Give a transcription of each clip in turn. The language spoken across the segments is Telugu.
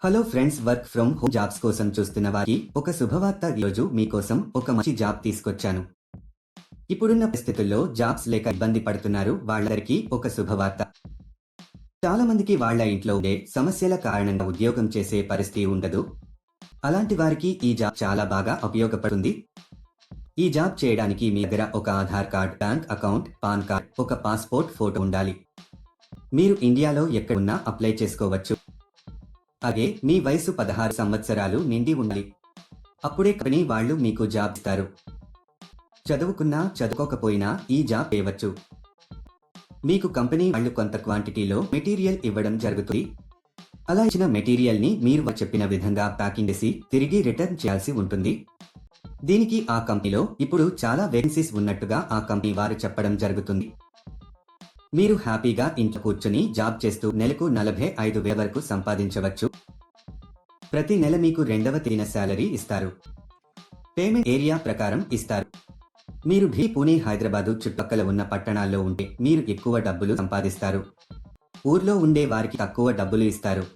Hello friends, work from home jobs కోసం చూస్తున్న వారికి ఒక శుభవార్త. ఈరోజు మీకోసం ఒక మంచి జాబ్ తీసుకొచ్చాను. ఇప్పుడున్న పరిస్థితుల్లో జాబ్స్ లేక ఇబ్బంది పడుతున్నారు వాళ్ళందరికీ ఒక శుభవార్త. చాలా మందికి వాళ్ళ ఇంట్లో ఉండే సమస్యల కారణంగా ఉద్యోగం చేసే పరిస్థితి ఉండదు. అలాంటి వారికి ఈ జాబ్ చాలా బాగా ఉపయోగపడుతుంది. ఈ జాబ్ చేయడానికి మీ దగ్గర ఒక Aadhaar card, bank account, pan card, ఒక పాస్పోర్ట్ ఫోటో ఉండాలి. మీరు ఇండియాలో ఎక్కడున్నా అప్లై చేసుకోవచ్చు. అలాగే మీ వయసు 16 సంవత్సరాలు నిండి ఉండాలి. అప్పుడే కంపెనీ వాళ్ళు మీకు జాబ్ ఇస్తారు. చదువుకున్నా చదువుకోకపోయినా ఈ జాబ్ చేయవచ్చు. మీకు కంపెనీ వాళ్ళు కొంత క్వాంటిటీలో మెటీరియల్ ఇవ్వడం జరుగుతుంది. అలా ఇచ్చిన మెటీరియల్ ని మీరు చెప్పిన విధంగా ప్యాకింగ్ చేసి తిరిగి రిటర్న్ చేయాల్సి ఉంటుంది. దీనికి ఆ కంపెనీలో ఇప్పుడు చాలా వేకెన్సీస్ ఉన్నట్టుగా ఆ కంపెనీ వారు చెప్పడం జరుగుతుంది. మీరు హ్యాపీగా ఇంట్లో కూర్చుని జాబ్ చేస్తూ నెలకు 45,000 వరకు సంపాదించవచ్చు. ప్రతి నెల మీకు రెండవ తేదీన శాలరీ ఇస్తారు. పేమెంట్ ఏరియా ప్రకారం ఇస్తారు. మీరు పూణే, హైదరాబాదు చుట్టుపక్కల ఉన్న పట్టణాల్లో ఉంటే మీరు ఎక్కువ డబ్బులు సంపాదిస్తారు. ఊర్లో ఉండే వారికి తక్కువ డబ్బులు ఇస్తారు.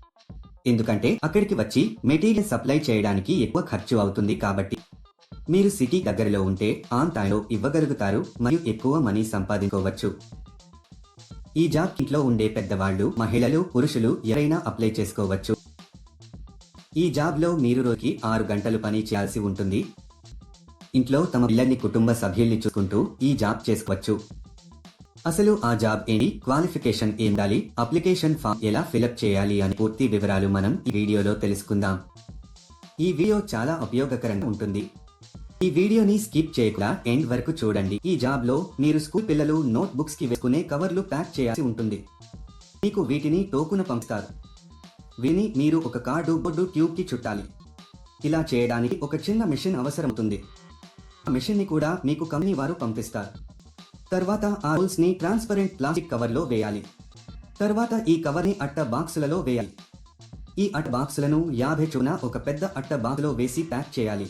ఎందుకంటే అక్కడికి వచ్చి మెటీరియల్ సప్లై చేయడానికి ఎక్కువ ఖర్చు అవుతుంది. కాబట్టి మీరు సిటీ దగ్గరలో ఉంటే ఆన్ టైంలో ఇవ్వగలుగుతారు మరియు ఎక్కువ మనీ సంపాదించుకోవచ్చు. ఈ జాబ్ ఇంట్లో ఉండే పెద్దవాళ్లు, మహిళలు, పురుషులు ఎవరైనా అప్లై చేసుకోవచ్చు. ఈ జాబ్ లో మీరు రోజుకి 6 గంటలు పని చేయాల్సి ఉంటుంది. ఇంట్లో తమ పిల్లల్ని, కుటుంబ సభ్యుల్ని చూసుకుంటూ ఈ జాబ్ చేసుకోవచ్చు. అసలు ఆ జాబ్ ఏంటి, క్వాలిఫికేషన్ ఏండాలి, అప్లికేషన్ ఫామ్ ఎలా ఫిలప్ చేయాలి అని పూర్తి వివరాలు మనం ఈ వీడియోలో తెలుసుకుందాం. ఈ వీడియో చాలా ఉపయోగకరంగా ఉంటుంది. ఈ వీడియోని స్కిప్ చేయకుండా ఎండ్ వరకు చూడండి. ఈ జాబ్ లో మీరు స్కూల్ పిల్లలు నోట్ బుక్స్ కి వేసుకునే కవర్లు ప్యాక్ చేయాల్సి ఉంటుంది. మీకు వీటిని టోకున పంపుతారు. వీని మీరు ఒక కార్డు, బోర్డు, ట్యూబ్ కి చుట్టాలి. ఇలా చేయడానికి ఒక చిన్న మిషన్ అవసరమవుతుంది. ఆ మిషన్ ని కూడా మీకు కంపెనీ వారు పంపిస్తారు. తర్వాత ఆ రోల్స్ ని ట్రాన్స్పరెంట్ ప్లాస్టిక్ కవర్ లో వేయాలి. తర్వాత ఈ కవర్ ని అట్ట బాక్సులలో వేయాలి. ఈ అట్ట బాక్సులను 50 చొప్పున ఒక పెద్ద అట్ట బాక్స్ లో వేసి ప్యాక్ చేయాలి.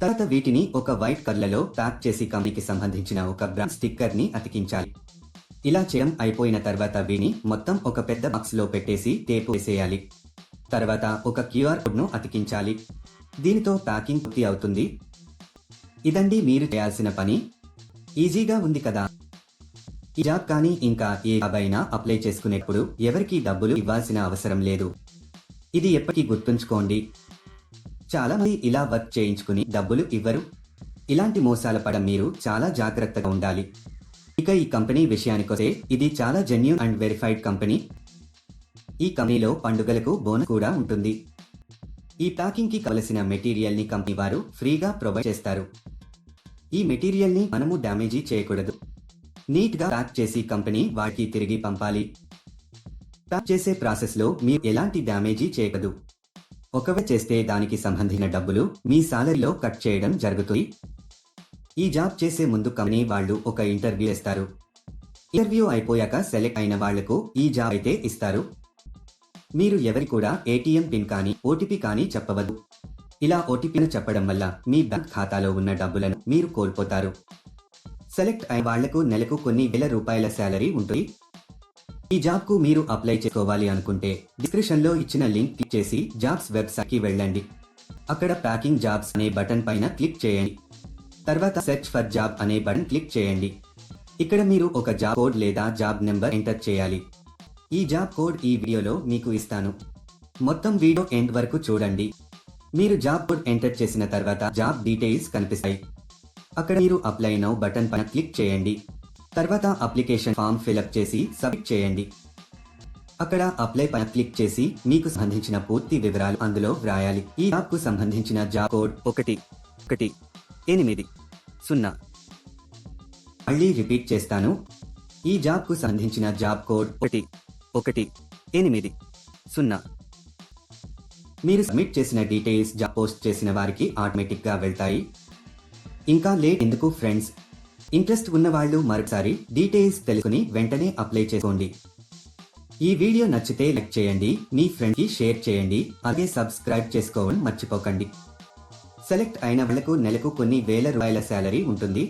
తర్వాత వీటిని ఒక వైట్ కవర్లలో ప్యాక్ చేసి కంపెనీకి సంబంధించిన ఒక బ్రాండ్ స్టిక్కర్ ని అతికించాలి. ఇలా చేయడం అయిపోయిన తర్వాత వీటిని మొత్తం ఒక పెద్ద బాక్స్ లో పెట్టేసి టేప్ వేసేయాలి. తర్వాత ఒక QR కోడ్ ను అతికించాలి. దీనితో ప్యాకింగ్ పూర్తి అవుతుంది. ఇదండి మీరు చేయాల్సిన పని. ఈజీగా ఉంది కదా. ఈ జాబ్ కానీ ఇంకా ఏ జాబ్ అయినా అప్లై చేసుకునేప్పుడు ఎవరికి డబ్బులు ఇవ్వాల్సిన అవసరం లేదు. ఇది ఎప్పటికీ గుర్తుంచుకోండి. చాలా మంది ఇలా వర్క్ చేయించుకుని డబ్బులు ఇవ్వరు. ఇలాంటి మోసాల పడం మీరు చాలా జాగ్రత్తగా ఉండాలి. ఇక ఈ కంపెనీ విషయానికొస్తే ఇది చాలా జెన్యూన్ అండ్ వెరిఫైడ్ కంపెనీ. ఈ కంపెనీలో పండుగలకు బోనస్ కూడా ఉంటుంది. ఈ ప్యాకింగ్ కి కావలసిన మెటీరియల్ ని కంపెనీ వారు ఫ్రీగా ప్రొవైడ్ చేస్తారు. ఈ మెటీరియల్ ని మనము డ్యామేజీ చేయకూడదు. నీట్ గా ప్యాక్ చేసి కంపెనీ వారికి తిరిగి పంపాలి. ప్యాక్ చేసే ప్రాసెస్ లో మీరు ఎలాంటి డ్యామేజీ చేయకూడదు. ఒకవేళ చేస్తే దానికి సంబంధించిన డబ్బులు మీ సాలరీలో కట్ చేయడం జరుగుతుంది. ఈ జాబ్ చేసే ముందు కంపెనీ వాళ్ళు ఒక ఇంటర్వ్యూ చేస్తారు. ఇంటర్వ్యూ అయిపోయాక సెలెక్ట్ అయిన వాళ్లకు ఈ జాబ్ అయితే ఇస్తారు. మీరు ఎవరి కూడా ATM పిన్ కానీ OTP కానీ చెప్పవద్దు. ఇలా OTPను చెప్పడం వల్ల మీ బ్యాంక్ ఖాతాలో ఉన్న డబ్బులను మీరు కోల్పోతారు. సెలెక్ట్ అయిన వాళ్లకు నెలకు కొన్ని వేల రూపాయల శాలరీ ఉంటుంది. ఈ జాబ్ కు మీరు అప్లై చేసుకోవాలి అనుకుంటే డిస్క్రిప్షన్ లో ఇచ్చిన లింక్ క్లిక్ చేసి జాబ్స్ వెబ్సైట్ కి వెళ్ళండి. అక్కడ ప్యాకింగ్ జాబ్స్ అనే బటన్ పైన క్లిక్ చేయండి. తర్వాత సెర్చ్ ఫర్ జాబ్ అనే బటన్ క్లిక్ చేయండి. ఇక్కడ మీరు ఒక జాబ్ కోడ్ లేదా జాబ్ నెంబర్ ఎంటర్ చేయాలి. ఈ జాబ్ కోడ్ ఈ వీడియోలో మీకు ఇస్తాను. మొత్తం వీడియో ఎండ్ వరకు చూడండి. మీరు జాబ్ కోడ్ ఎంటర్ చేసిన తర్వాత జాబ్ డీటెయిల్స్ కనిపిస్తాయి. అక్కడ మీరు అప్లై నౌ బటన్ పైన క్లిక్ చేయండి. తర్వాత అప్లికేషన్ ఫామ్ ఫిలప్ చేసి సబ్మిట్ చేయండి. అక్కడ అప్లై పైన క్లిక్ చేసి మీకు సంబంధించిన పూర్తి వివరాలు అందులో వ్రాయాలి. ఈ జాబ్ కు సంబంధించిన జాబ్ కోడ్ 1180. మళ్ళీ రిపీట్ చేస్తాను. ఈ జాబ్ కు సంబంధించిన జాబ్ కోడ్ 1180. మీరు సబ్మిట్ చేసిన డీటెయిల్స్ జాబ్ పోస్ట్ చేసిన వారికి ఆటోమేటిక్ గా వెళ్తాయి. ఇంకా లేట్ ఎందుకు ఫ్రెండ్స్, ఇంట్రెస్ట్ ఉన్నవాళ్లు మరొకసారి డీటెయిల్స్ తెలుసుకుని వెంటనే అప్లై చేసుకోండి. ఈ వీడియో నచ్చితే లైక్ చేయండి, మీ ఫ్రెండ్ కి షేర్ చేయండి, అలాగే సబ్స్క్రైబ్ చేసుకోవడం మర్చిపోకండి. సెలెక్ట్ అయిన వాళ్లకు నెలకు కొన్ని వేల రూపాయల శాలరీ ఉంటుంది.